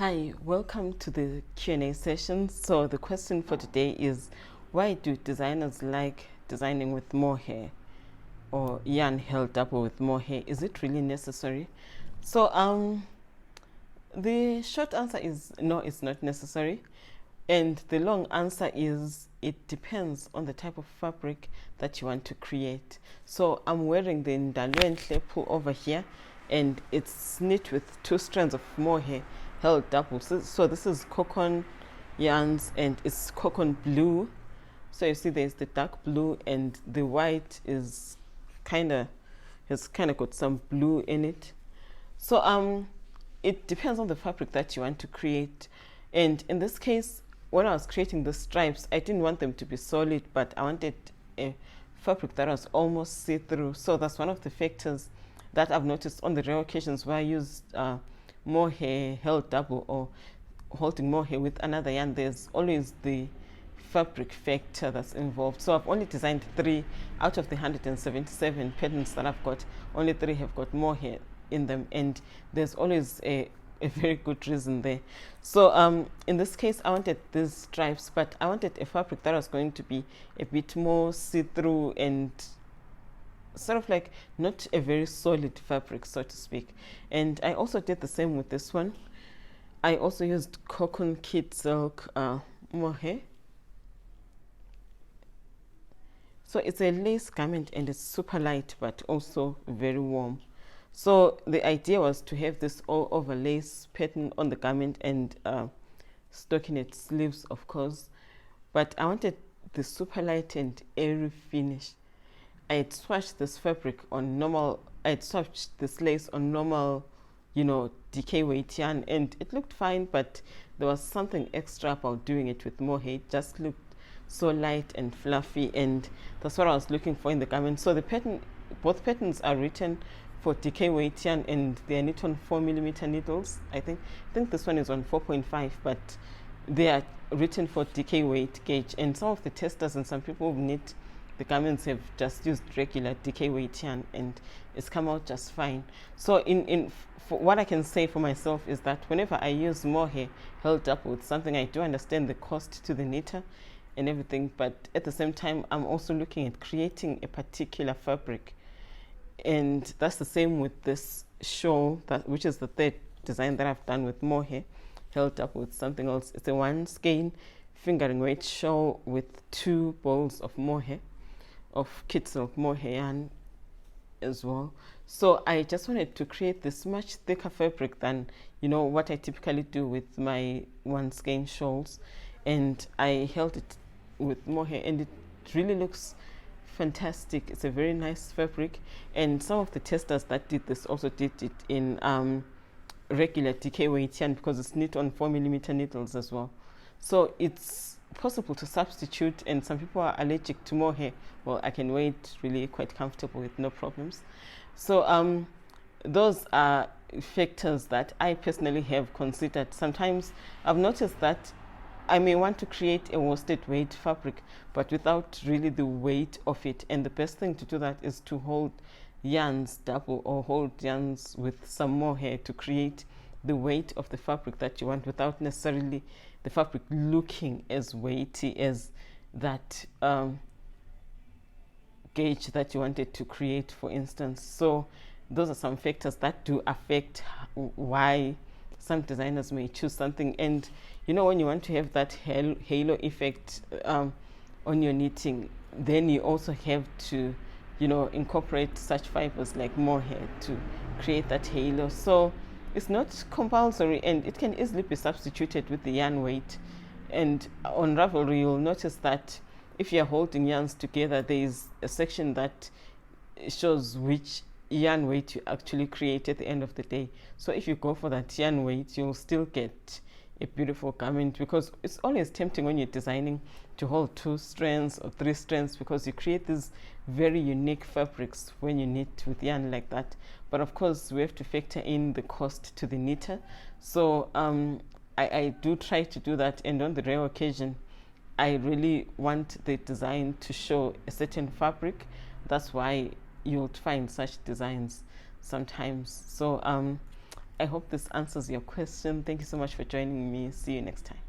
Hi, welcome to the Q&A session. So the question for today is, why do designers like designing with mohair or yarn held up with mohair? Is it really necessary? So the short answer is no, it's not necessary. And the long answer is it depends on the type of fabric that you want to create. So I'm wearing the Ndalwenhle Pullover here, and it's knit with 2 strands of mohair held double. So this is cotton yarns, and it's cotton blue. So you see there's the dark blue, and the white is has got some blue in it. So it depends on the fabric that you want to create. And in this case, when I was creating the stripes, I didn't want them to be solid, but I wanted a fabric that was almost see-through. So that's one of the factors that I've noticed on the rare occasions where I used mohair held double or holding mohair with another yarn. There's always the fabric factor that's involved. So I've only designed 3 out of the 177 patterns that I've got. Only 3 have got mohair in them, and there's always a very good reason there. So in this case, I wanted these stripes, but I wanted a fabric that was going to be a bit more see-through and sort of like not a very solid fabric, so to speak. And I also did the same with this one. I also used cocoon kid silk mohair. So it's a lace garment, and it's super light but also very warm. So the idea was to have this all over lace pattern on the garment and stockinette sleeves, of course. But I wanted the super light and airy finish. I had swatched this fabric on normal, I had swatched this lace on normal, decay weight yarn, and it looked fine, but there was something extra about doing it with mohair. It just looked so light and fluffy, and that's what I was looking for in the garment. So the pattern, both patterns are written for decay weight yarn, and they are knit on 4mm needles. I think this one is on 4.5, but they are written for decay weight gauge. And some of the testers and some people who knit the garments have just used regular decay weight yarn, and it's come out just fine. So for what I can say for myself is that whenever I use mohair held up with something, I do understand the cost to the knitter and everything, but at the same time, I'm also looking at creating a particular fabric. And that's the same with this shawl, which is the 3rd design that I've done with mohair held up with something else. It's a 1 skein fingering weight shawl with 2 balls of mohair, of kid silk mohair yarn as well. So I just wanted to create this much thicker fabric than what I typically do with my 1 skein shawls, and I held it with mohair, and it really looks fantastic. It's a very nice fabric, and some of the testers that did this also did it in regular decay weight yarn, because it's knit on 4mm needles as well. So it's possible to substitute, and some people are allergic to mohair. Well, I can wear it really quite comfortable with no problems. So those are factors that I personally have considered. Sometimes I've noticed that I may want to create a worsted weight fabric, but without really the weight of it. And the best thing to do that is to hold yarns double, or hold yarns with some mohair to create the weight of the fabric that you want, without necessarily the fabric looking as weighty as that gauge that you wanted to create, for instance. So those are some factors that do affect why some designers may choose something. And when you want to have that halo effect on your knitting, then you also have to incorporate such fibers like mohair to create that halo. So it's not compulsory, and it can easily be substituted with the yarn weight. And on Ravelry, you'll notice that if you're holding yarns together, there is a section that shows which yarn weight you actually create at the end of the day. So if you go for that yarn weight, you'll still get a beautiful garment, because it's always tempting when you're designing to hold 2 strands or 3 strands, because you create these very unique fabrics when you knit with yarn like that. But of course, we have to factor in the cost to the knitter. So I do try to do that, and on the rare occasion, I really want the design to show a certain fabric. That's why you'll find such designs sometimes. So I hope this answers your question. Thank you so much for joining me. See you next time.